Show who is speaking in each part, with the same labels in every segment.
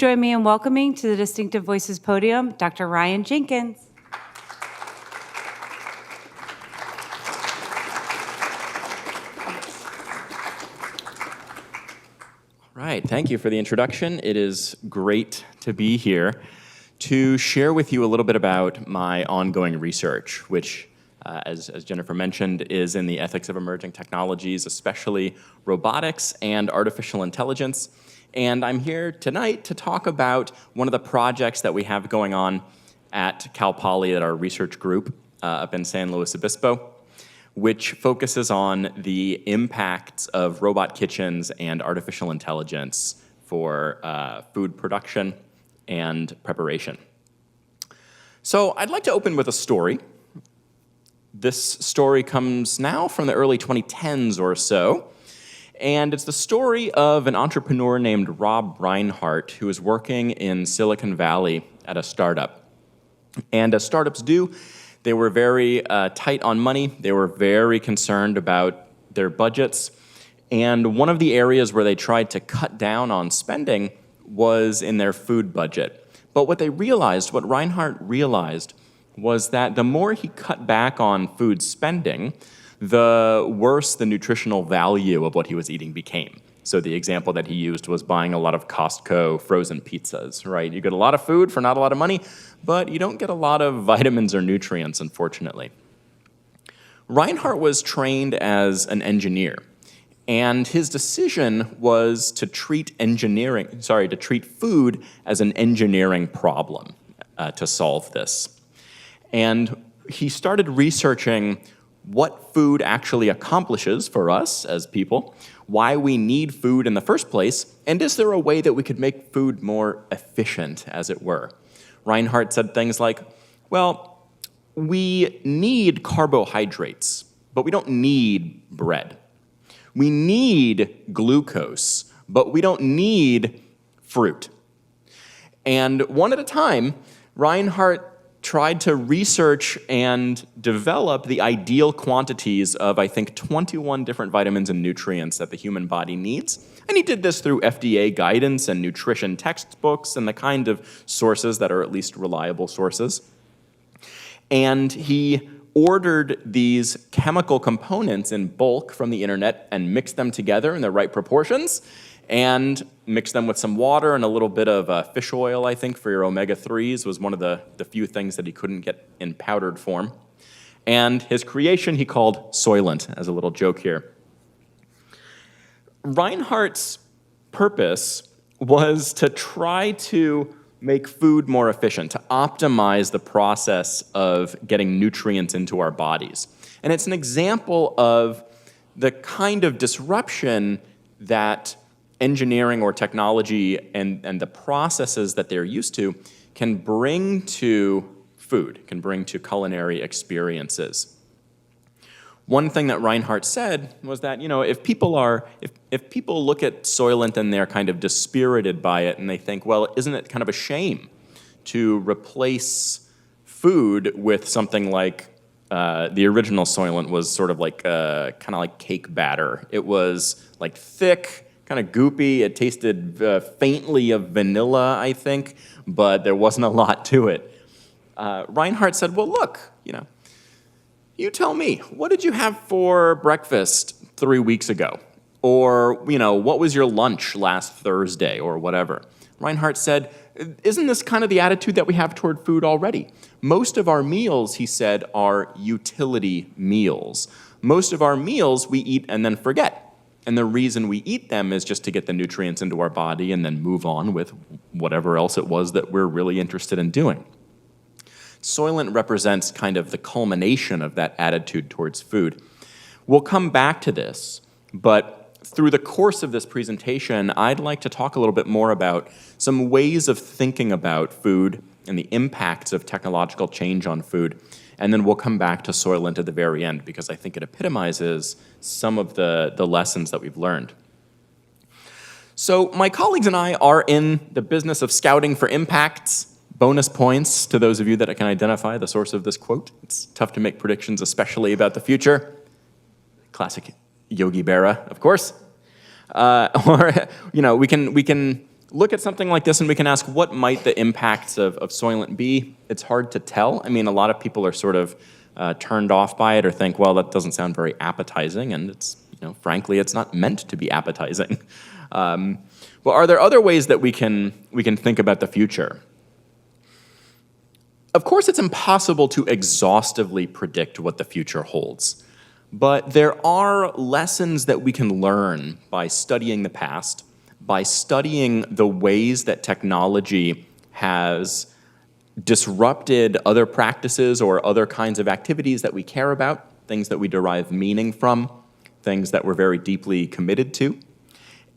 Speaker 1: join me in welcoming to the Distinctive Voices podium, Dr. Ryan Jenkins.
Speaker 2: Right, thank you for the introduction. It is great to be here to share with you a little bit about my ongoing research, which, as Jennifer mentioned, is in the ethics of emerging technologies, especially robotics and artificial intelligence. And I'm here tonight to talk about one of the projects that we have going on at Cal Poly at our research group up in San Luis Obispo, which focuses on the impacts of robot kitchens and artificial intelligence for food production and preparation. So I'd like to open with a story. This story comes now from the early 2010s or so, and it's the story of an entrepreneur named Rob Reinhart who is working in Silicon Valley at a startup. And as startups do, they were very tight on money. They were very concerned about their budgets. And one of the areas where they tried to cut down on spending was in their food budget. But what Reinhart realized, was that the more he cut back on food spending, the worse the nutritional value of what he was eating became. So the example that he used was buying a lot of Costco frozen pizzas, right? You get a lot of food for not a lot of money, but you don't get a lot of vitamins or nutrients, unfortunately. Reinhart was trained as an engineer, and his decision was to treat food as an engineering problem to solve this. And he started researching what food actually accomplishes for us as people, why we need food in the first place, and is there a way that we could make food more efficient, as it were? Reinhart said things like, well, we need carbohydrates, but we don't need bread. We need glucose, but we don't need fruit. And one at a time, Reinhart tried to research and develop the ideal quantities of, I think, 21 different vitamins and nutrients that the human body needs. And he did this through FDA guidance and nutrition textbooks and the kind of sources that are at least reliable sources. And he ordered these chemical components in bulk from the internet and mixed them together in the right proportions and mixed them with some water and a little bit of fish oil, I think, for your omega-3s was one of the few things that he couldn't get in powdered form. And his creation he called Soylent, as a little joke here. Reinhart's purpose was to try to make food more efficient, to optimize the process of getting nutrients into our bodies. And it's an example of the kind of disruption that engineering or technology and the processes that they're used to can bring to food, can bring to culinary experiences. One thing that Reinhart said was that, if people look at Soylent and they're kind of dispirited by it and they think, well, isn't it kind of a shame to replace food with something like the original Soylent was sort of like kind of like cake batter. It was like thick, kind of goopy. It tasted faintly of vanilla, I think, but there wasn't a lot to it. Reinhart said, well, look, you tell me, what did you have for breakfast 3 weeks ago? Or, what was your lunch last Thursday or whatever? Reinhart said, isn't this kind of the attitude that we have toward food already? Most of our meals, he said, are utility meals. Most of our meals we eat and then forget. And the reason we eat them is just to get the nutrients into our body and then move on with whatever else it was that we're really interested in doing. Soylent represents kind of the culmination of that attitude towards food. We'll come back to this, but through the course of this presentation, I'd like to talk a little bit more about some ways of thinking about food and the impacts of technological change on food. And then we'll come back to Soylent at the very end because I think it epitomizes some of the lessons that we've learned. So my colleagues and I are in the business of scouting for impacts. Bonus points to those of you that can identify the source of this quote. It's tough to make predictions, especially about the future. Classic Yogi Berra, of course. Or we can look at something like this and we can ask, what might the impacts of Soylent be? It's hard to tell. I mean, a lot of people are sort of turned off by it or think, well, that doesn't sound very appetizing, and it's, frankly, it's not meant to be appetizing. Well, are there other ways that we can think about the future? Of course, it's impossible to exhaustively predict what the future holds, but there are lessons that we can learn by studying the past, by studying the ways that technology has disrupted other practices or other kinds of activities that we care about, things that we derive meaning from, things that we're very deeply committed to.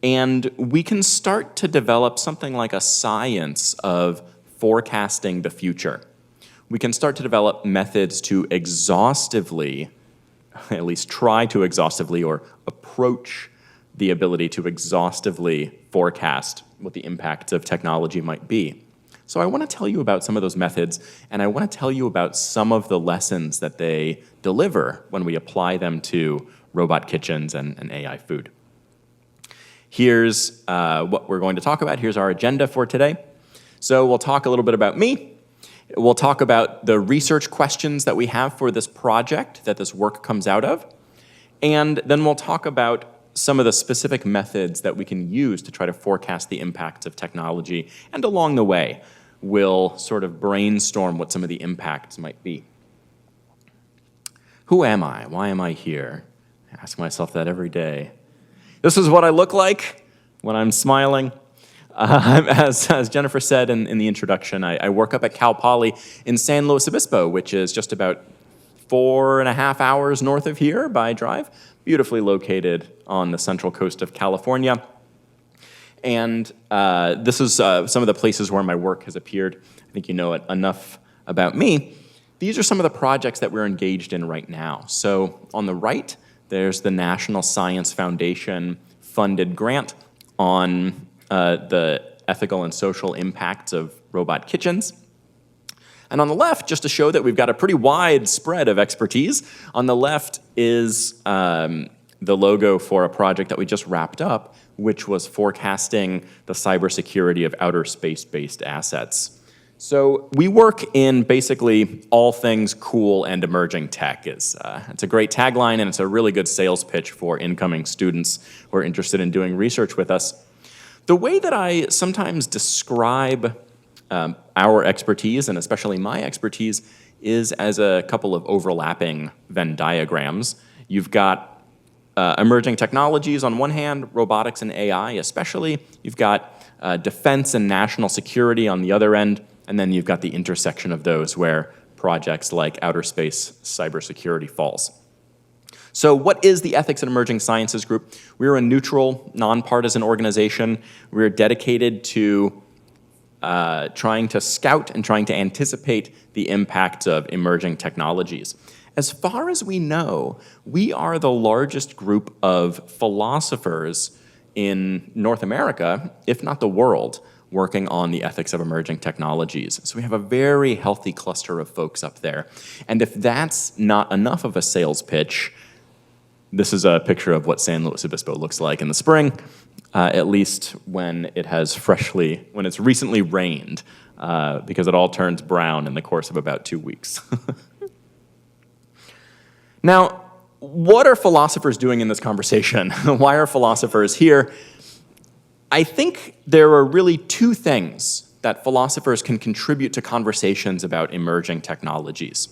Speaker 2: And we can start to develop something like a science of forecasting the future. We can start to develop methods to exhaustively, at least try to exhaustively or approach the ability to exhaustively forecast what the impacts of technology might be. So I want to tell you about some of those methods, and I want to tell you about some of the lessons that they deliver when we apply them to robot kitchens and AI food. Here's what we're going to talk about. Here's our agenda for today. So we'll talk a little bit about me. We'll talk about the research questions that we have for this project that this work comes out of. And then we'll talk about some of the specific methods that we can use to try to forecast the impacts of technology. And along the way, we'll sort of brainstorm what some of the impacts might be. Who am I? Why am I here? I ask myself that every day. This is what I look like when I'm smiling. As Jennifer said in the introduction, I work up at Cal Poly in San Luis Obispo, which is just about 4.5 hours north of here by drive, beautifully located on the central coast of California. And this is some of the places where my work has appeared. I think you know enough about me. These are some of the projects that we're engaged in right now. So on the right, there's the National Science Foundation funded grant on the ethical and social impacts of robot kitchens. And on the left, just to show that we've got a pretty wide spread of expertise, on the left is the logo for a project that we just wrapped up, which was forecasting the cybersecurity of outer space-based assets. So we work in basically all things cool and emerging tech. It's a great tagline, and it's a really good sales pitch for incoming students who are interested in doing research with us. The way that I sometimes describe our expertise, and especially my expertise, is as a couple of overlapping Venn diagrams. You've got emerging technologies on one hand, robotics and AI especially. You've got defense and national security on the other end, and then you've got the intersection of those where projects like outer space cybersecurity falls. So what is the Ethics and Emerging Sciences Group? We're a neutral, nonpartisan organization. We're dedicated to trying to scout and trying to anticipate the impact of emerging technologies. As far as we know, we are the largest group of philosophers in North America, if not the world, working on the ethics of emerging technologies. So we have a very healthy cluster of folks up there. And if that's not enough of a sales pitch, this is a picture of what San Luis Obispo looks like in the spring, at least when it's recently rained, because it all turns brown in the course of about 2 weeks. Now, what are philosophers doing in this conversation? Why are philosophers here? I think there are really two things that philosophers can contribute to conversations about emerging technologies.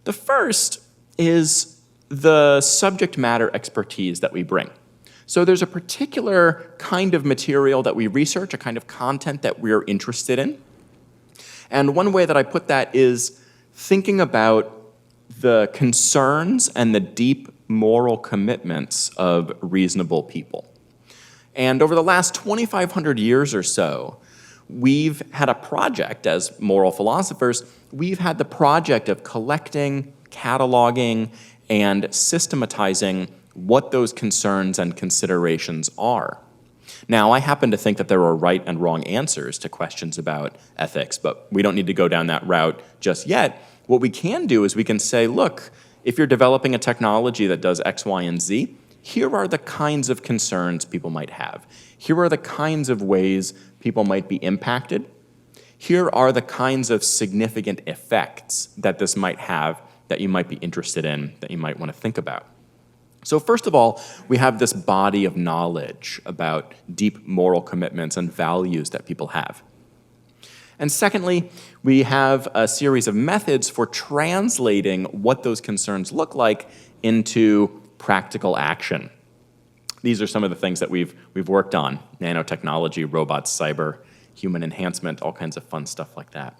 Speaker 2: The first is the subject matter expertise that we bring. So there's a particular kind of material that we research, a kind of content that we're interested in. And one way that I put that is thinking about the concerns and the deep moral commitments of reasonable people. And over the last 2,500 years or so, we've had a project as moral philosophers. We've had the project of collecting, cataloging, and systematizing what those concerns and considerations are. Now, I happen to think that there are right and wrong answers to questions about ethics, but we don't need to go down that route just yet. What we can do is we can say, look, if you're developing a technology that does X, Y, and Z, here are the kinds of concerns people might have. Here are the kinds of ways people might be impacted. Here are the kinds of significant effects that this might have that you might be interested in, that you might want to think about. So first of all, we have this body of knowledge about deep moral commitments and values that people have. And secondly, we have a series of methods for translating what those concerns look like into practical action. These are some of the things that we've worked on: nanotechnology, robots, cyber, human enhancement, all kinds of fun stuff like that.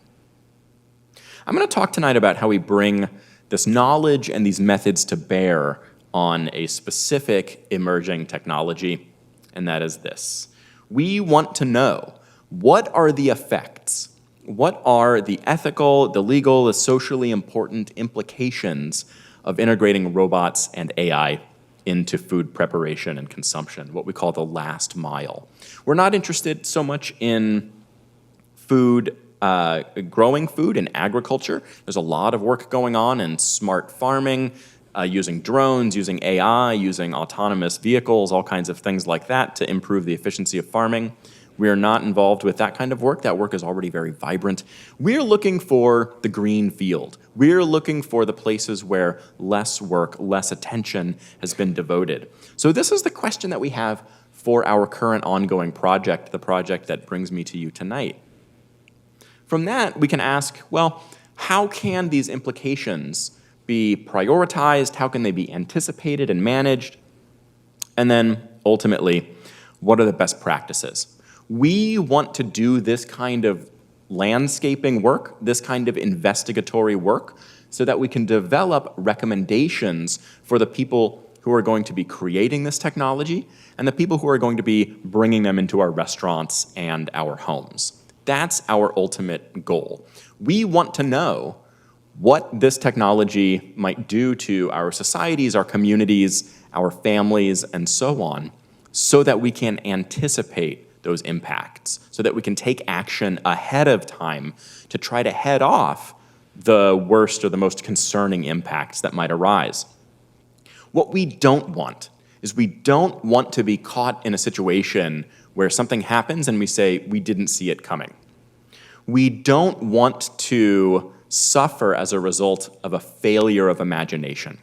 Speaker 2: I'm going to talk tonight about how we bring this knowledge and these methods to bear on a specific emerging technology, and that is this. We want to know, what are the effects? What are the ethical, the legal, the socially important implications of integrating robots and AI into food preparation and consumption, what we call the last mile? We're not interested so much in food, growing food and agriculture. There's a lot of work going on in smart farming, using drones, using AI, using autonomous vehicles, all kinds of things like that to improve the efficiency of farming. We are not involved with that kind of work. That work is already very vibrant. We're looking for the green field. We're looking for the places where less work, less attention has been devoted. So this is the question that we have for our current ongoing project, the project that brings me to you tonight. From that, we can ask, well, how can these implications be prioritized? How can they be anticipated and managed? And then, ultimately, what are the best practices? We want to do this kind of landscaping work, this kind of investigatory work, so that we can develop recommendations for the people who are going to be creating this technology and the people who are going to be bringing them into our restaurants and our homes. That's our ultimate goal. We want to know what this technology might do to our societies, our communities, our families, and so on, so that we can anticipate those impacts, so that we can take action ahead of time to try to head off the worst or the most concerning impacts that might arise. What we don't want is we don't want to be caught in a situation where something happens and we say, we didn't see it coming. We don't want to suffer as a result of a failure of imagination.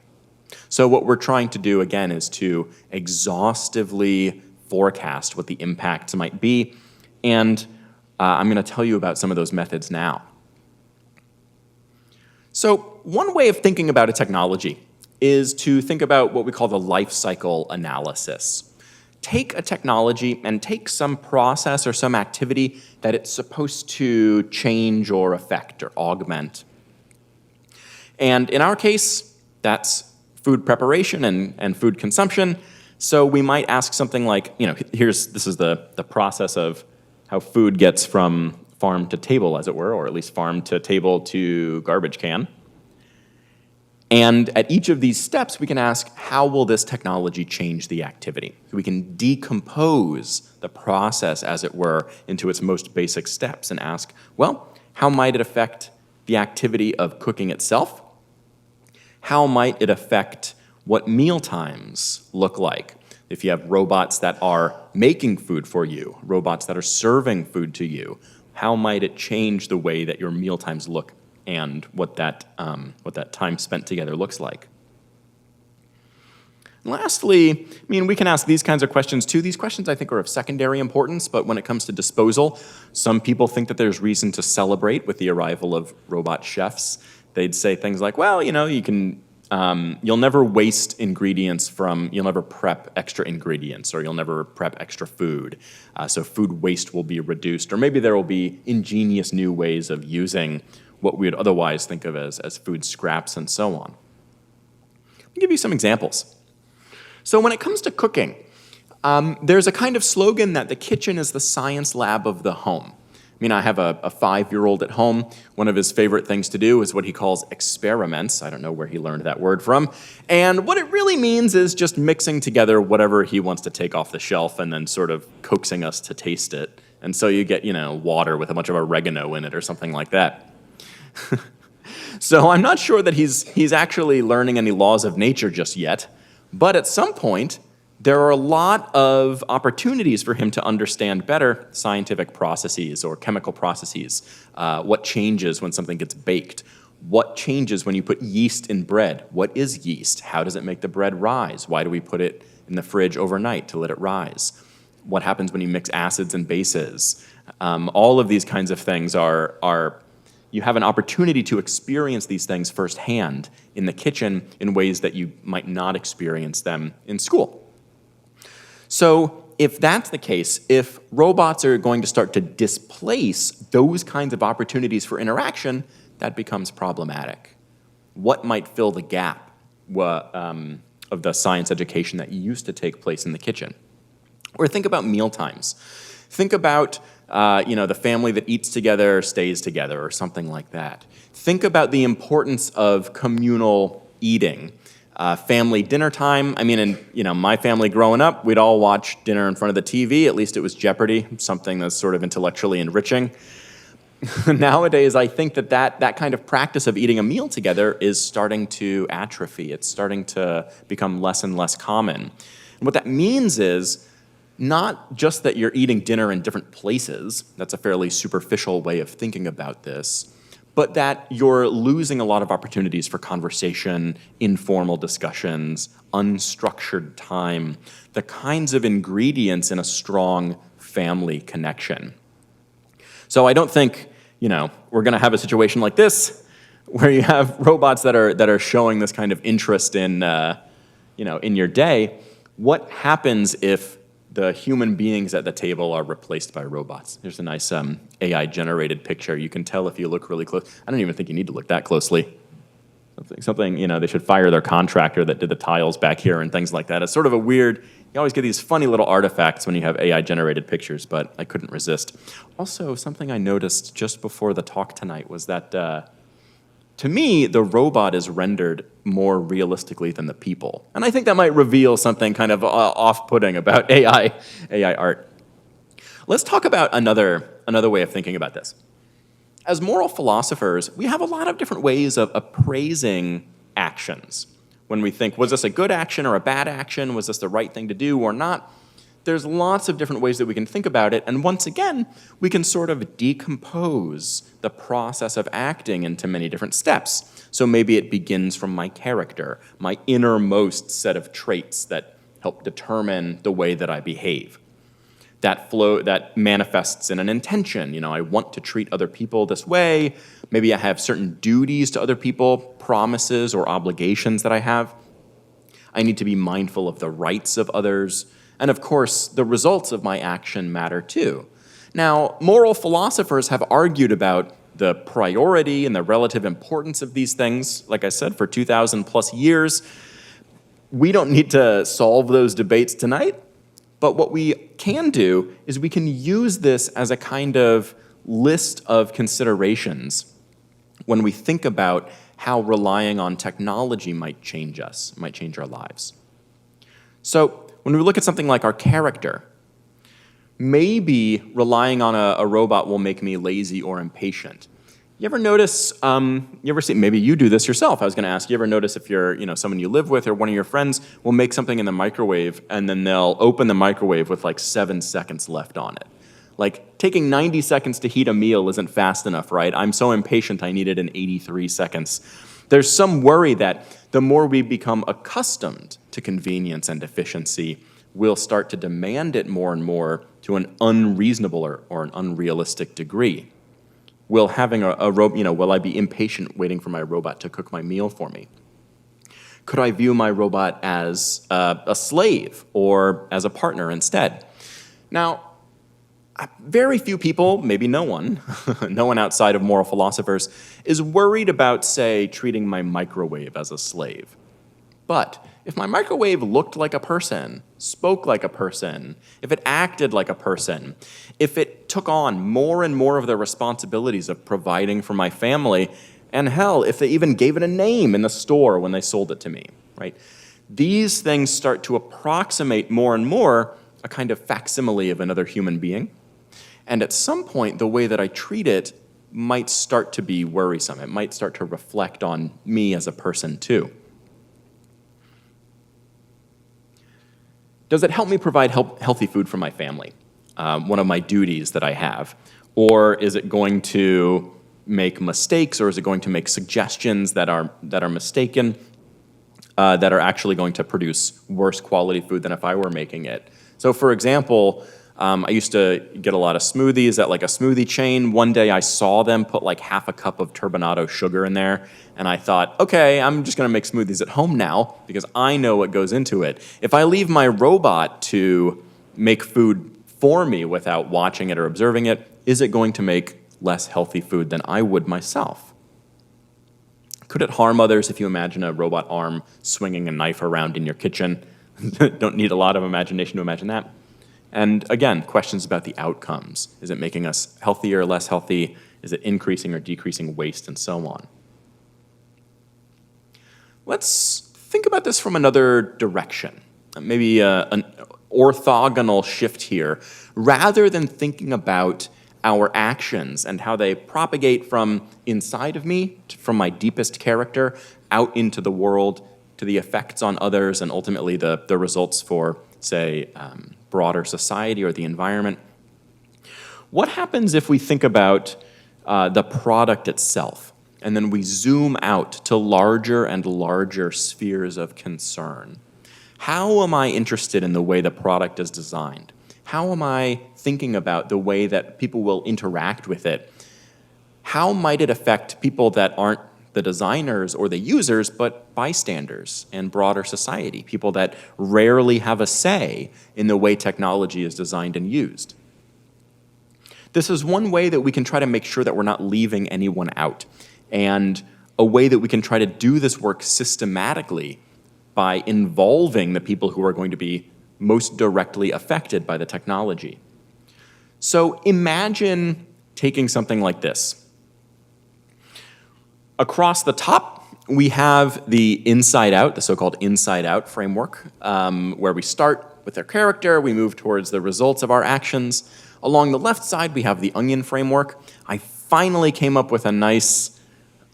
Speaker 2: So what we're trying to do, again, is to exhaustively forecast what the impacts might be, and I'm going to tell you about some of those methods now. So one way of thinking about a technology is to think about what we call the life cycle analysis. Take a technology and take some process or some activity that it's supposed to change or affect or augment. And in our case, that's food preparation and food consumption. So we might ask something like, this is the process of how food gets from farm to table, as it were, or at least farm to table to garbage can. And at each of these steps, we can ask, how will this technology change the activity? So we can decompose the process, as it were, into its most basic steps and ask, well, how might it affect the activity of cooking itself? How might it affect what meal times look like? If you have robots that are making food for you, robots that are serving food to you, how might it change the way that your meal times look and what that time spent together looks like? And lastly, we can ask these kinds of questions too. These questions, I think, are of secondary importance, but when it comes to disposal, some people think that there's reason to celebrate with the arrival of robot chefs. They'd say things like, well, you'll never waste ingredients you'll never prep extra ingredients, or you'll never prep extra food. So food waste will be reduced, or maybe there will be ingenious new ways of using what we would otherwise think of as food scraps and so on. I'll give you some examples. So when it comes to cooking, there's a kind of slogan that the kitchen is the science lab of the home. I have a 5-year-old at home. One of his favorite things to do is what he calls experiments. I don't know where he learned that word from. And what it really means is just mixing together whatever he wants to take off the shelf and then sort of coaxing us to taste it. And so you get, water with a bunch of oregano in it or something like that. So I'm not sure that he's actually learning any laws of nature just yet. But at some point, there are a lot of opportunities for him to understand better scientific processes or chemical processes. What changes when something gets baked? What changes when you put yeast in bread? What is yeast? How does it make the bread rise? Why do we put it in the fridge overnight to let it rise? What happens when you mix acids and bases? All of these kinds of things are you have an opportunity to experience these things firsthand in the kitchen in ways that you might not experience them in school. So if that's the case, if robots are going to start to displace those kinds of opportunities for interaction, that becomes problematic. What might fill the gap of the science education that used to take place in the kitchen? Or think about meal times. Think about the family that eats together stays together or something like that. Think about the importance of communal eating. Family dinner time. I mean, in my family growing up, we'd all watch dinner in front of the TV. At least it was Jeopardy, something that's sort of intellectually enriching. Nowadays, I think that kind of practice of eating a meal together is starting to atrophy. It's starting to become less and less common. And what that means is not just that you're eating dinner in different places. That's a fairly superficial way of thinking about this. But that you're losing a lot of opportunities for conversation, informal discussions, unstructured time, the kinds of ingredients in a strong family connection. So I don't think, we're going to have a situation like this where you have robots that are showing this kind of interest in your day. What happens if the human beings at the table are replaced by robots? Here's a nice AI-generated picture. You can tell if you look really close. I don't even think you need to look that closely. Something, they should fire their contractor that did the tiles back here and things like that. It's sort of a weird, you always get these funny little artifacts when you have AI-generated pictures, but I couldn't resist. Also, something I noticed just before the talk tonight was that, to me, the robot is rendered more realistically than the people. And I think that might reveal something kind of off-putting about AI art. Let's talk about another way of thinking about this. As moral philosophers, we have a lot of different ways of appraising actions. When we think, was this a good action or a bad action? Was this the right thing to do or not? There's lots of different ways that we can think about it, and once again, we can sort of decompose the process of acting into many different steps. So maybe it begins from my character, my innermost set of traits that help determine the way that I behave. That manifests in an intention. I want to treat other people this way. Maybe I have certain duties to other people, promises or obligations that I have. I need to be mindful of the rights of others. And of course, the results of my action matter too. Now, moral philosophers have argued about the priority and the relative importance of these things, like I said, for 2,000 plus years. We don't need to solve those debates tonight, but what we can do is we can use this as a kind of list of considerations when we think about how relying on technology might change us, might change our lives. So when we look at something like our character, maybe relying on a robot will make me lazy or impatient. You ever notice, maybe you do this yourself. I was going to ask, you ever notice if you're, someone you live with or one of your friends will make something in the microwave and then they'll open the microwave with like 7 seconds left on it. Like taking 90 seconds to heat a meal isn't fast enough, right? I'm so impatient I need it in 83 seconds. There's some worry that the more we become accustomed to convenience and efficiency, we'll start to demand it more and more to an unreasonable or an unrealistic degree. Will having will I be impatient waiting for my robot to cook my meal for me? Could I view my robot as a slave or as a partner instead? Now, very few people, maybe no one, no one outside of moral philosophers, is worried about, say, treating my microwave as a slave. But if my microwave looked like a person, spoke like a person, if it acted like a person, if it took on more and more of the responsibilities of providing for my family, and hell, if they even gave it a name in the store when they sold it to me, right? These things start to approximate more and more a kind of facsimile of another human being. And at some point, the way that I treat it might start to be worrisome. It might start to reflect on me as a person too. Does it help me provide healthy food for my family? One of my duties that I have. Or is it going to make mistakes, or is it going to make suggestions that are mistaken, that are actually going to produce worse quality food than if I were making it? So for example, I used to get a lot of smoothies at like a smoothie chain. One day I saw them put like half a cup of turbinado sugar in there, and I thought, okay, I'm just gonna make smoothies at home now because I know what goes into it. If I leave my robot to make food for me without watching it or observing it, is it going to make less healthy food than I would myself? Could it harm others if you imagine a robot arm swinging a knife around in your kitchen? Don't need a lot of imagination to imagine that. And again, questions about the outcomes. Is it making us healthier, less healthy? Is it increasing or decreasing waste, and so on? Let's think about this from another direction. Maybe an orthogonal shift here. Rather than thinking about our actions and how they propagate from inside of me, from my deepest character, out into the world, to the effects on others, and ultimately the results for, say, broader society or the environment. What happens if we think about the product itself, and then we zoom out to larger and larger spheres of concern? How am I interested in the way the product is designed? How am I thinking about the way that people will interact with it? How might it affect people that aren't the designers or the users, but bystanders and broader society, people that rarely have a say in the way technology is designed and used? This is one way that we can try to make sure that we're not leaving anyone out, and a way that we can try to do this work systematically by involving the people who are going to be most directly affected by the technology. So imagine taking something like this. Across the top, we have the inside out, the so-called inside out framework, where we start with our character, we move towards the results of our actions. Along the left side, we have the onion framework. I finally came up with a nice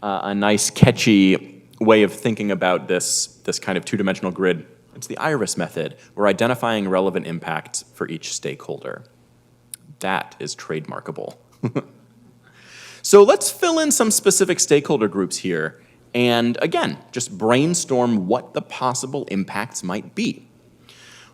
Speaker 2: catchy way of thinking about this kind of two-dimensional grid. It's the iris method. We're identifying relevant impacts for each stakeholder. That is trademarkable. So let's fill in some specific stakeholder groups here, and again, just brainstorm what the possible impacts might be.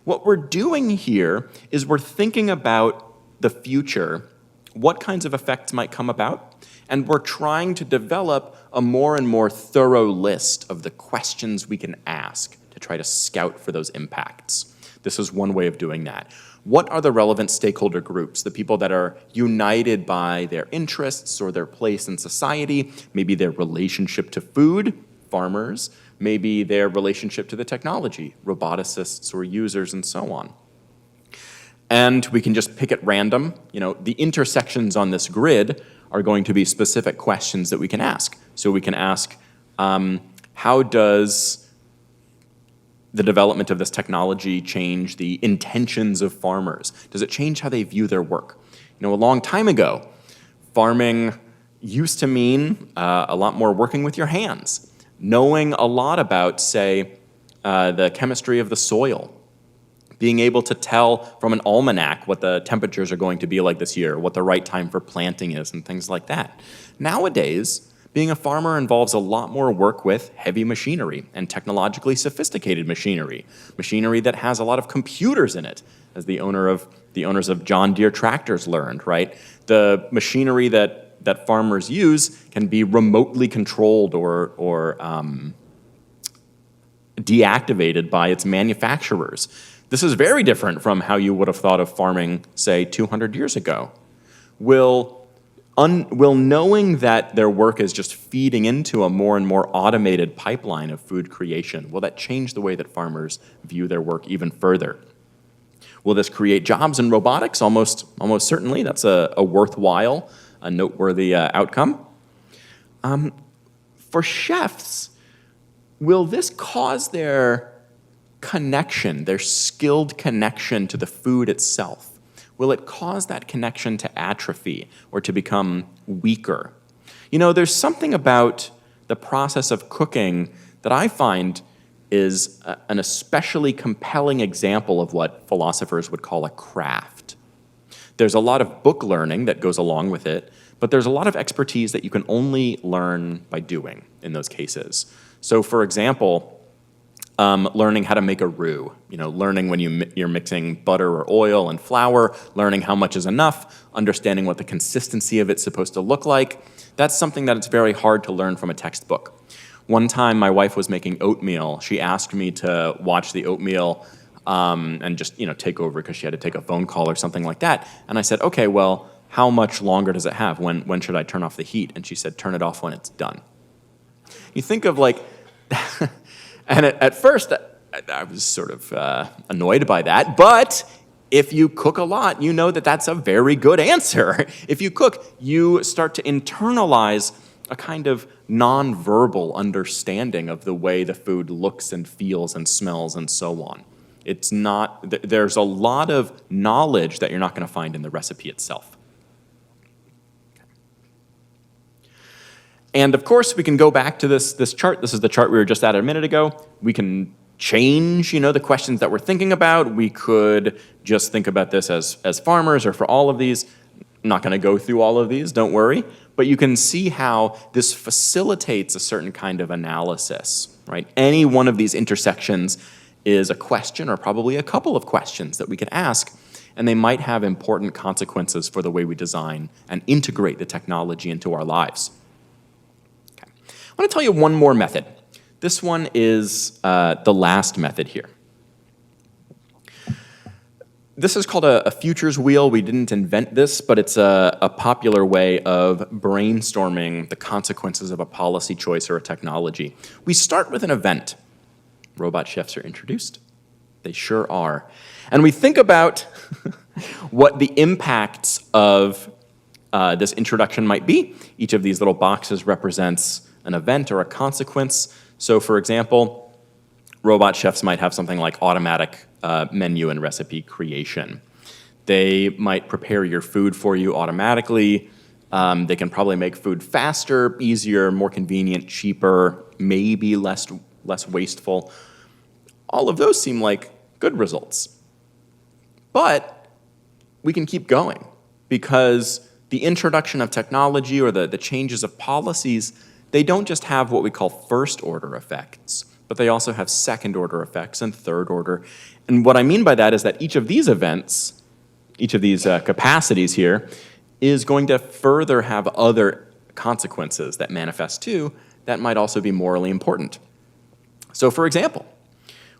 Speaker 2: What we're doing here is we're thinking about the future, what kinds of effects might come about, and we're trying to develop a more and more thorough list of the questions we can ask to try to scout for those impacts. This is one way of doing that. What are the relevant stakeholder groups, the people that are united by their interests or their place in society, maybe their relationship to food, farmers, maybe their relationship to the technology, roboticists or users, and so on. And we can just pick at random. The intersections on this grid are going to be specific questions that we can ask. So we can ask, how does the development of this technology change the intentions of farmers? Does it change how they view their work? A long time ago, farming used to mean a lot more working with your hands, knowing a lot about, say, the chemistry of the soil, being able to tell from an almanac what the temperatures are going to be like this year, what the right time for planting is, and things like that. Nowadays, being a farmer involves a lot more work with heavy machinery and technologically sophisticated machinery that has a lot of computers in it, as the owners of John Deere tractors learned, right? The machinery that farmers use can be remotely controlled or deactivated by its manufacturers. This is very different from how you would have thought of farming, say, 200 years ago. Will knowing that their work is just feeding into a more and more automated pipeline of food creation, will that change the way that farmers view their work even further? Will this create jobs in robotics? Almost certainly. That's a worthwhile, a noteworthy outcome. For chefs, will this cause their connection, their skilled connection to the food itself? Will it cause that connection to atrophy or to become weaker? There's something about the process of cooking that I find is an especially compelling example of what philosophers would call a craft. There's a lot of book learning that goes along with it, but there's a lot of expertise that you can only learn by doing in those cases. So for example, learning how to make a roux, learning when you're mixing butter or oil and flour, learning how much is enough, understanding what the consistency of it's supposed to look like. That's something that it's very hard to learn from a textbook. One time my wife was making oatmeal. She asked me to watch the oatmeal and just take over because she had to take a phone call or something like that. And I said, okay, well, how much longer does it have? When should I turn off the heat? And she said, turn it off when it's done. You think of and at first I was sort of annoyed by that, but if you cook a lot, you know that that's a very good answer. If you cook, you start to internalize a kind of nonverbal understanding of the way the food looks and feels and smells and so on. There's a lot of knowledge that you're not going to find in the recipe itself. And of course, we can go back to this chart. This is the chart we were just at a minute ago. We can change, the questions that we're thinking about. We could just think about this as farmers or for all of these. I'm not going to go through all of these, don't worry. But you can see how this facilitates a certain kind of analysis, right? Any one of these intersections is a question or probably a couple of questions that we can ask, and they might have important consequences for the way we design and integrate the technology into our lives. Okay. I want to tell you one more method. This one is the last method here. This is called a futures wheel. We didn't invent this, but it's a popular way of brainstorming the consequences of a policy choice or a technology. We start with an event. Robot chefs are introduced. They sure are. And we think about what the impacts of this introduction might be. Each of these little boxes represents an event or a consequence. So for example, robot chefs might have something like automatic menu and recipe creation. They might prepare your food for you automatically. They can probably make food faster, easier, more convenient, cheaper, maybe less wasteful. All of those seem like good results. But we can keep going because the introduction of technology or the changes of policies, they don't just have what we call first-order effects, but they also have second-order effects and third-order. And what I mean by that is that each of these events, each of these capacities here, is going to further have other consequences that manifest too that might also be morally important. So for example,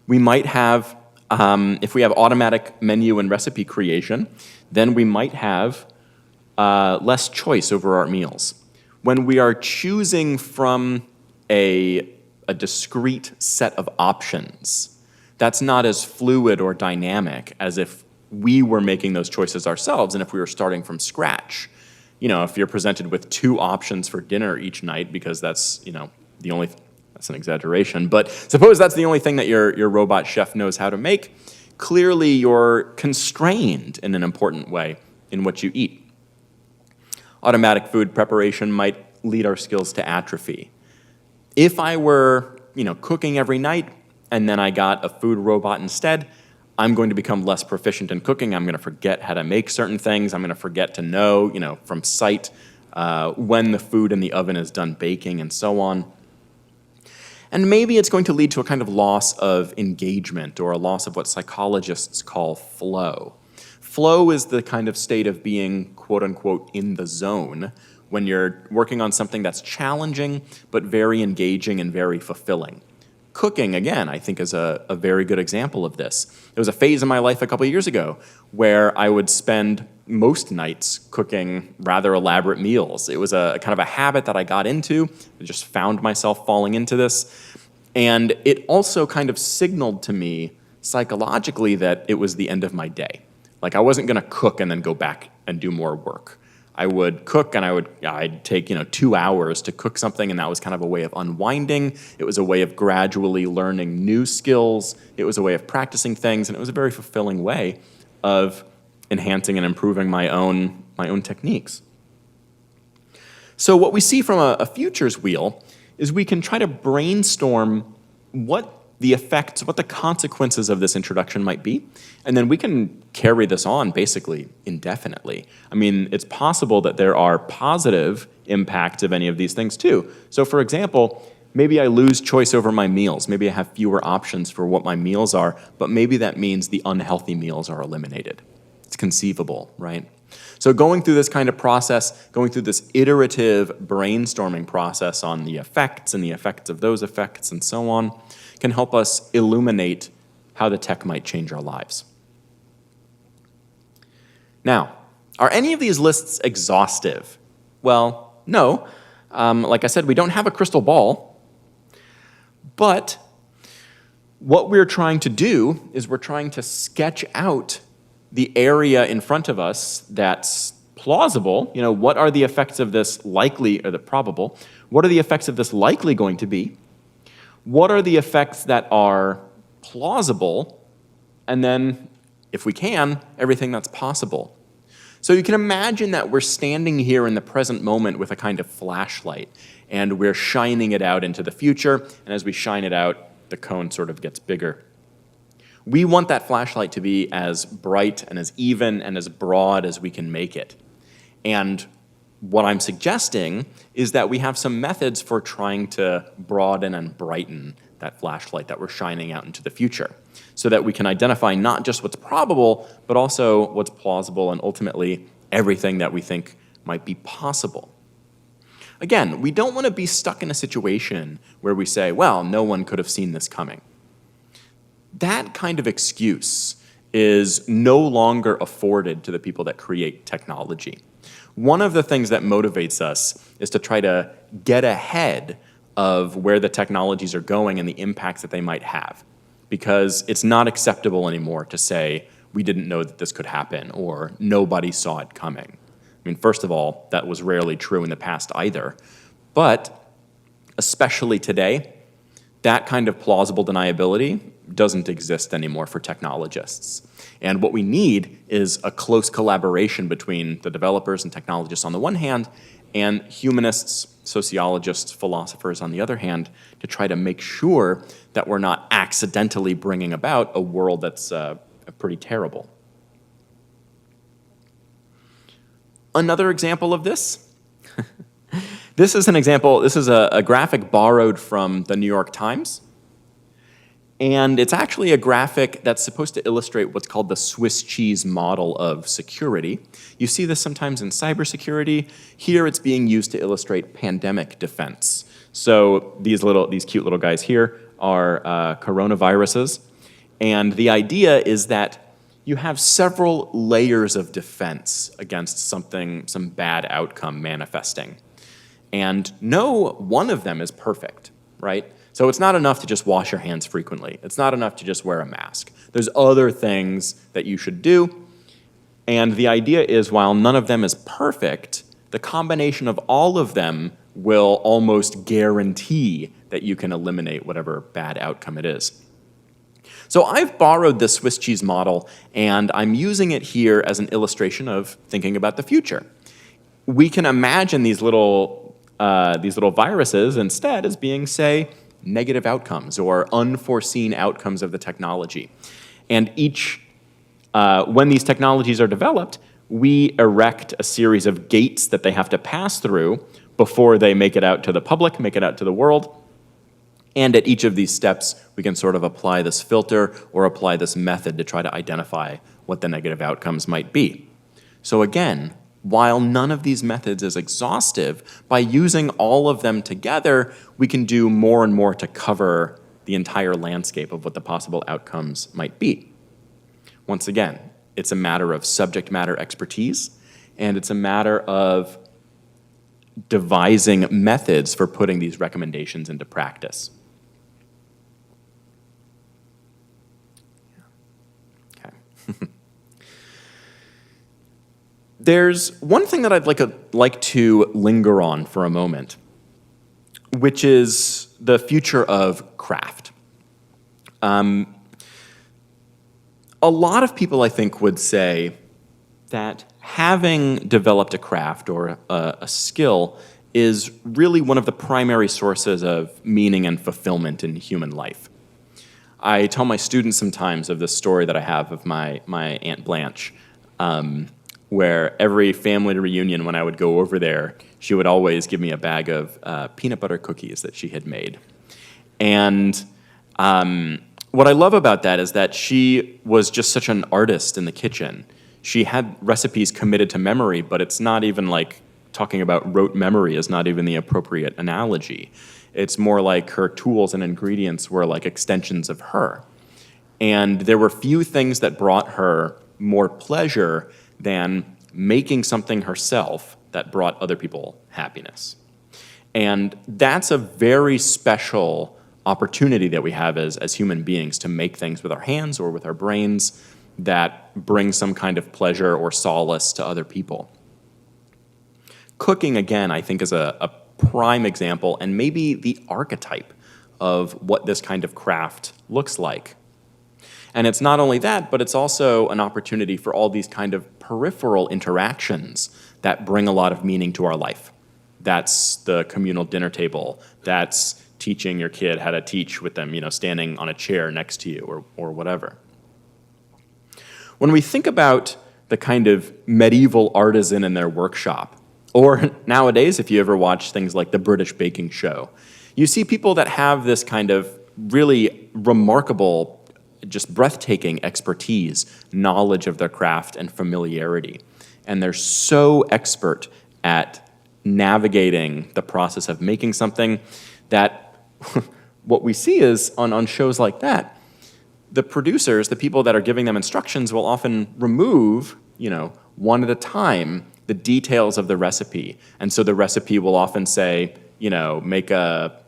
Speaker 2: we might have, if we have automatic menu and recipe creation, then we might have less choice over our meals. When we are choosing from a discrete set of options, that's not as fluid or dynamic as if we were making those choices ourselves and if we were starting from scratch. If you're presented with 2 options for dinner each night because that's, the only, that's an exaggeration, but suppose that's the only thing that your robot chef knows how to make, clearly you're constrained in an important way in what you eat. Automatic food preparation might lead our skills to atrophy. If I were, cooking every night and then I got a food robot instead, I'm going to become less proficient in cooking. I'm going to forget how to make certain things. I'm going to forget to know, from sight, when the food in the oven is done baking and so on. And maybe it's going to lead to a kind of loss of engagement or a loss of what psychologists call flow. Flow is the kind of state of being, quote unquote, in the zone when you're working on something that's challenging but very engaging and very fulfilling. Cooking, again, I think is a very good example of this. There was a phase in my life a couple of years ago where I would spend most nights cooking rather elaborate meals. It was a kind of a habit that I got into. I just found myself falling into this. And it also kind of signaled to me psychologically that it was the end of my day. Like I wasn't going to cook and then go back and do more work. I would cook and I'd take 2 hours to cook something, and that was kind of a way of unwinding. It was a way of gradually learning new skills. It was a way of practicing things, and it was a very fulfilling way of enhancing and improving my own techniques. So what we see from a futures wheel is we can try to brainstorm what the effects, what the consequences of this introduction might be, and then we can carry this on basically indefinitely. I mean, it's possible that there are positive impacts of any of these things too. So for example, maybe I lose choice over my meals. Maybe I have fewer options for what my meals are, but maybe that means the unhealthy meals are eliminated. It's conceivable, right? So going through this kind of process, going through this iterative brainstorming process on the effects and the effects of those effects and so on, can help us illuminate how the tech might change our lives. Now, are any of these lists exhaustive? Well, no. Like I said, we don't have a crystal ball, but what we're trying to do is we're trying to sketch out the area in front of us that's plausible. You know, what are the effects of this likely, or the probable? What are the effects of this likely going to be? What are the effects that are plausible? And then, if we can, everything that's possible. So you can imagine that we're standing here in the present moment with a kind of flashlight, and we're shining it out into the future, and as we shine it out, the cone sort of gets bigger. We want that flashlight to be as bright and as even and as broad as we can make it. And what I'm suggesting is that we have some methods for trying to broaden and brighten that flashlight that we're shining out into the future, so that we can identify not just what's probable, but also what's plausible and ultimately everything that we think might be possible. Again, we don't want to be stuck in a situation where we say, well, no one could have seen this coming. That kind of excuse is no longer afforded to the people that create technology. One of the things that motivates us is to try to get ahead of where the technologies are going and the impacts that they might have, because it's not acceptable anymore to say, we didn't know that this could happen, or nobody saw it coming. I mean, first of all, that was rarely true in the past either, but especially today, that kind of plausible deniability doesn't exist anymore for technologists. And what we need is a close collaboration between the developers and technologists on the one hand, and humanists, sociologists, philosophers on the other hand, to try to make sure that we're not accidentally bringing about a world that's pretty terrible. Another example of this, this is a graphic borrowed from the New York Times. And it's actually a graphic that's supposed to illustrate what's called the Swiss cheese model of security. You see this sometimes in cybersecurity. Here it's being used to illustrate pandemic defense. So these cute little guys here are coronaviruses. And the idea is that you have several layers of defense against some bad outcome manifesting. And no one of them is perfect, right? So it's not enough to just wash your hands frequently. It's not enough to just wear a mask. There's other things that you should do. And the idea is, while none of them is perfect, the combination of all of them will almost guarantee that you can eliminate whatever bad outcome it is. So I've borrowed this Swiss cheese model, and I'm using it here as an illustration of thinking about the future. We can imagine these little viruses instead as being, say, negative outcomes or unforeseen outcomes of the technology. And when these technologies are developed, we erect a series of gates that they have to pass through before they make it out to the public, make it out to the world. And at each of these steps, we can sort of apply this filter or apply this method to try to identify what the negative outcomes might be. So again, while none of these methods is exhaustive, by using all of them together, we can do more and more to cover the entire landscape of what the possible outcomes might be. Once again, it's a matter of subject matter expertise, and it's a matter of devising methods for putting these recommendations into practice. Okay. There's one thing that I'd like to linger on for a moment, which is the future of craft. A lot of people, I think, would say that having developed a craft or a skill is really one of the primary sources of meaning and fulfillment in human life. I tell my students sometimes of this story that I have of my Aunt Blanche, where every family reunion when I would go over there, she would always give me a bag of peanut butter cookies that she had made. And what I love about that is that she was just such an artist in the kitchen. She had recipes committed to memory, but it's not even like talking about rote memory is not even the appropriate analogy. It's more like her tools and ingredients were like extensions of her. And there were few things that brought her more pleasure than making something herself that brought other people happiness. And that's a very special opportunity that we have as human beings to make things with our hands or with our brains that bring some kind of pleasure or solace to other people. Cooking, again, I think is a prime example and maybe the archetype of what this kind of craft looks like. And it's not only that, but it's also an opportunity for all these kind of peripheral interactions that bring a lot of meaning to our life. That's the communal dinner table. That's teaching your kid how to teach with them, standing on a chair next to you or whatever. When we think about the kind of medieval artisan in their workshop, or nowadays, if you ever watch things like the British baking show, you see people that have this kind of really remarkable, just breathtaking expertise, knowledge of their craft and familiarity. And they're so expert at navigating the process of making something that what we see is on shows like that, the producers, the people that are giving them instructions will often remove, one at a time, the details of the recipe. And so the recipe will often say, make a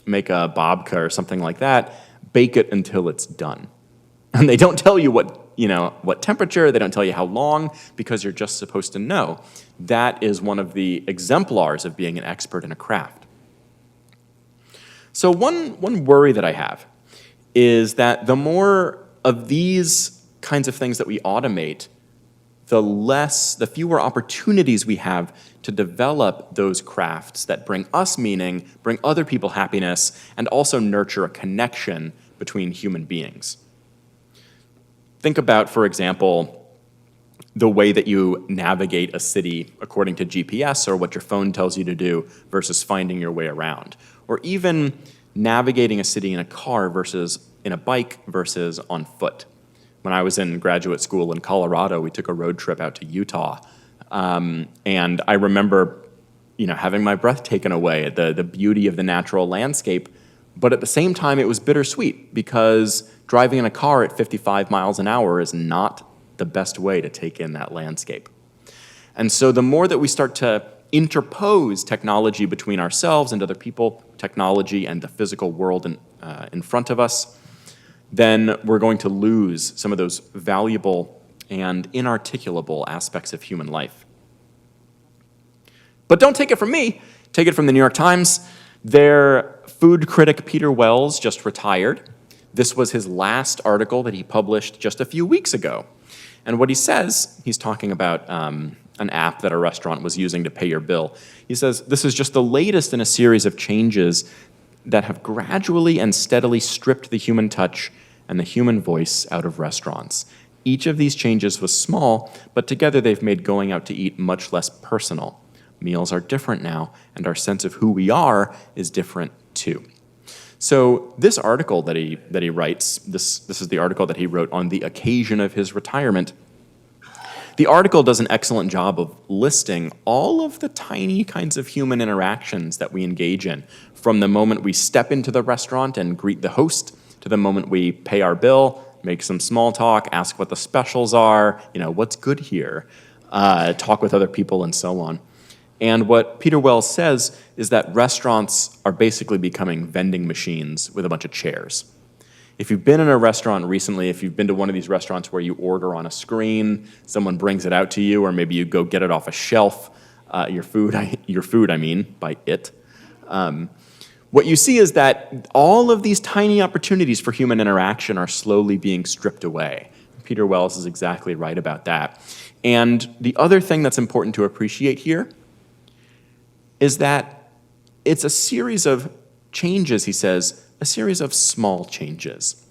Speaker 2: babka or something like that, bake it until it's done. And they don't tell you what temperature, they don't tell you how long, because you're just supposed to know. That is one of the exemplars of being an expert in a craft. So one worry that I have is that the more of these kinds of things that we automate, the fewer opportunities we have to develop those crafts that bring us meaning, bring other people happiness, and also nurture a connection between human beings. Think about, for example, the way that you navigate a city according to GPS or what your phone tells you to do versus finding your way around. Or even navigating a city in a car versus in a bike versus on foot. When I was in graduate school in Colorado, we took a road trip out to Utah. And I remember, having my breath taken away at the beauty of the natural landscape. But at the same time, it was bittersweet because driving in a car at 55 miles an hour is not the best way to take in that landscape. And so the more that we start to interpose technology between ourselves and other people, technology and the physical world in front of us, then we're going to lose some of those valuable and inarticulable aspects of human life. But don't take it from me. Take it from the New York Times. Their food critic Peter Wells just retired. This was his last article that he published just a few weeks ago. And what he says, he's talking about an app that a restaurant was using to pay your bill. He says, this is just the latest in a series of changes that have gradually and steadily stripped the human touch and the human voice out of restaurants. Each of these changes was small, but together they've made going out to eat much less personal. Meals are different now, and our sense of who we are is different too. So this article that he writes, this is the article that he wrote on the occasion of his retirement. The article does an excellent job of listing all of the tiny kinds of human interactions that we engage in, from the moment we step into the restaurant and greet the host, to the moment we pay our bill, make some small talk, ask what the specials are, what's good here, talk with other people, and so on. And what Peter Wells says is that restaurants are basically becoming vending machines with a bunch of chairs. If you've been in a restaurant recently, if you've been to one of these restaurants where you order on a screen, someone brings it out to you, or maybe you go get it off a shelf, your food, by it. What you see is that all of these tiny opportunities for human interaction are slowly being stripped away. Peter Wells is exactly right about that. And the other thing that's important to appreciate here is that it's a series of changes, he says, a series of small changes.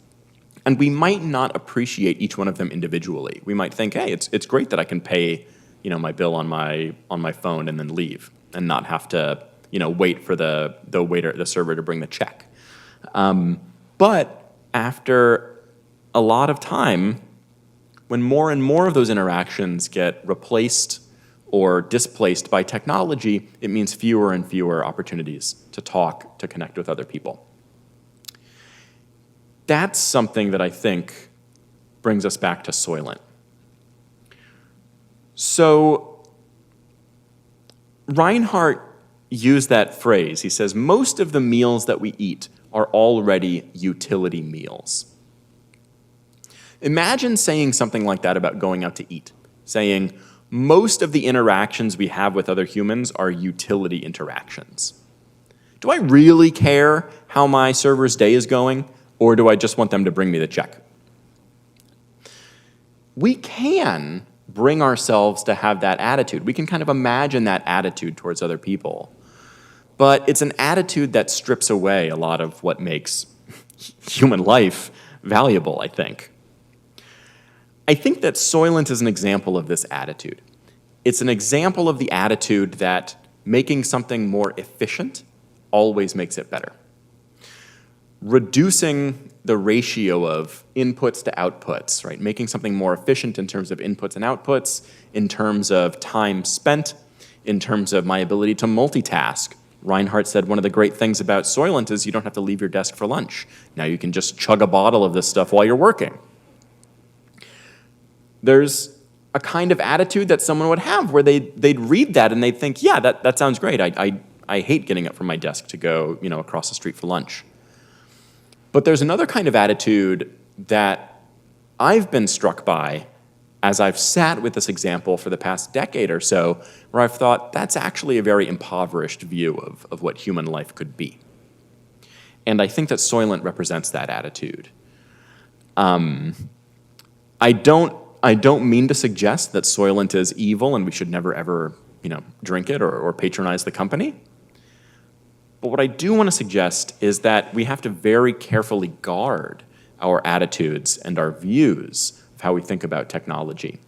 Speaker 2: And we might not appreciate each one of them individually. We might think, hey, it's great that I can pay, my bill on my phone and then leave and not have to, wait for the server to bring the check. But after a lot of time, when more and more of those interactions get replaced or displaced by technology, it means fewer and fewer opportunities to talk, to connect with other people. That's something that I think brings us back to Soylent. So Reinhardt used that phrase. He says, most of the meals that we eat are already utility meals. Imagine saying something like that about going out to eat, saying, most of the interactions we have with other humans are utility interactions. Do I really care how my server's day is going, or do I just want them to bring me the check? We can bring ourselves to have that attitude. We can kind of imagine that attitude towards other people. But it's an attitude that strips away a lot of what makes human life valuable, I think. I think that Soylent is an example of this attitude. It's an example of the attitude that making something more efficient always makes it better. Reducing the ratio of inputs to outputs, right? Making something more efficient in terms of inputs and outputs, in terms of time spent, in terms of my ability to multitask. Reinhardt said one of the great things about Soylent is you don't have to leave your desk for lunch. Now you can just chug a bottle of this stuff while you're working. There's a kind of attitude that someone would have where they'd read that and they'd think, yeah, that sounds great. I hate getting up from my desk to go, across the street for lunch. But there's another kind of attitude that I've been struck by as I've sat with this example for the past decade or so, where I've thought that's actually a very impoverished view of what human life could be. And I think that Soylent represents that attitude. I don't mean to suggest that Soylent is evil and we should never ever, drink it or patronize the company. But what I do want to suggest is that we have to very carefully guard our attitudes and our views of how we think about technology.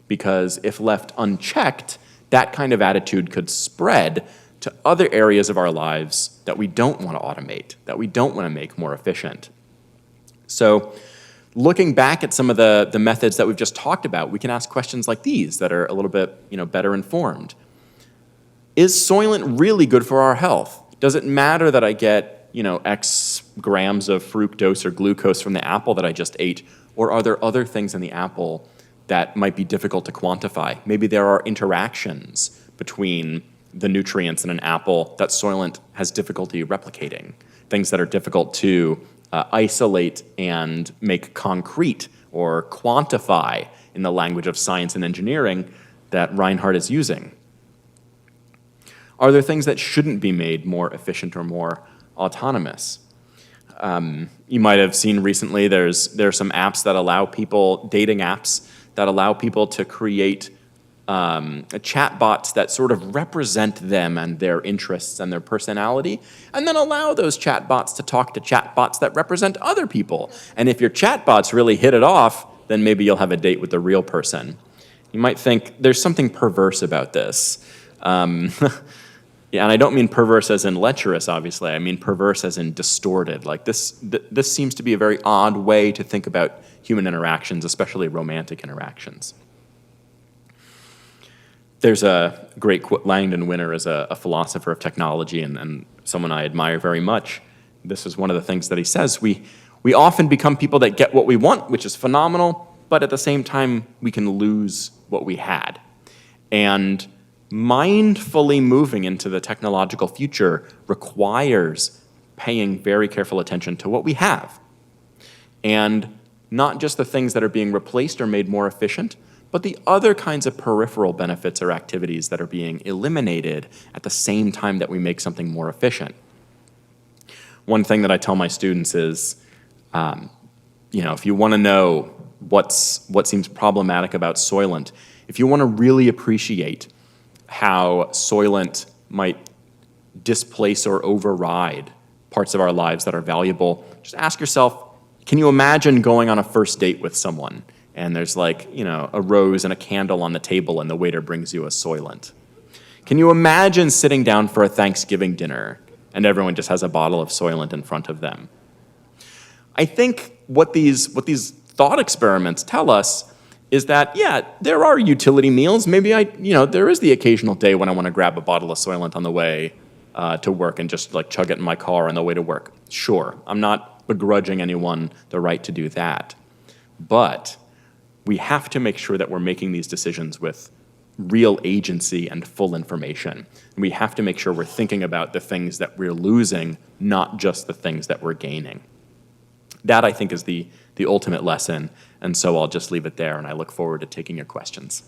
Speaker 2: Because if left unchecked, that kind of attitude could spread to other areas of our lives that we don't want to automate, that we don't want to make more efficient. So looking back at some of the methods that we've just talked about, we can ask questions like these that are a little bit better informed. Is Soylent really good for our health? Does it matter that I get X grams of fructose or glucose from the apple that I just ate? Or are there other things in the apple that might be difficult to quantify? Maybe there are interactions between the nutrients in an apple that Soylent has difficulty replicating, things that are difficult to isolate and make concrete or quantify in the language of science and engineering that Reinhardt is using. Are there things that shouldn't be made more efficient or more autonomous? You might have seen recently there's some apps that allow people, dating apps, that allow people to create chatbots that sort of represent them and their interests and their personality, and then allow those chatbots to talk to chatbots that represent other people. And if your chatbots really hit it off, then maybe you'll have a date with the real person. You might think there's something perverse about this. Yeah, and I don't mean perverse as in lecherous, obviously. I mean perverse as in distorted. Like this seems to be a very odd way to think about human interactions, especially romantic interactions. There's a great quote. Langdon Winner is a philosopher of technology and someone I admire very much. This is one of the things that he says. We often become people that get what we want, which is phenomenal, but at the same time, we can lose what we had. And mindfully moving into the technological future requires paying very careful attention to what we have. And not just the things that are being replaced or made more efficient, but the other kinds of peripheral benefits or activities that are being eliminated at the same time that we make something more efficient. One thing that I tell my students is, if you want to know what seems problematic about Soylent, if you want to really appreciate how Soylent might displace or override parts of our lives that are valuable, just ask yourself, Can you imagine going on a first date with someone and there's like, a rose and a candle on the table and the waiter brings you a Soylent? Can you imagine sitting down for a Thanksgiving dinner and everyone just has a bottle of Soylent in front of them? I think what these thought experiments tell us is that, yeah, there are utility meals. Maybe there is the occasional day when I want to grab a bottle of Soylent on the way to work and just like chug it in my car on the way to work. Sure, I'm not begrudging anyone the right to do that. But we have to make sure that we're making these decisions with real agency and full information. And we have to make sure we're thinking about the things that we're losing, not just the things that we're gaining. That, I think, is the ultimate lesson, and so I'll just leave it there, and I look forward to taking your questions.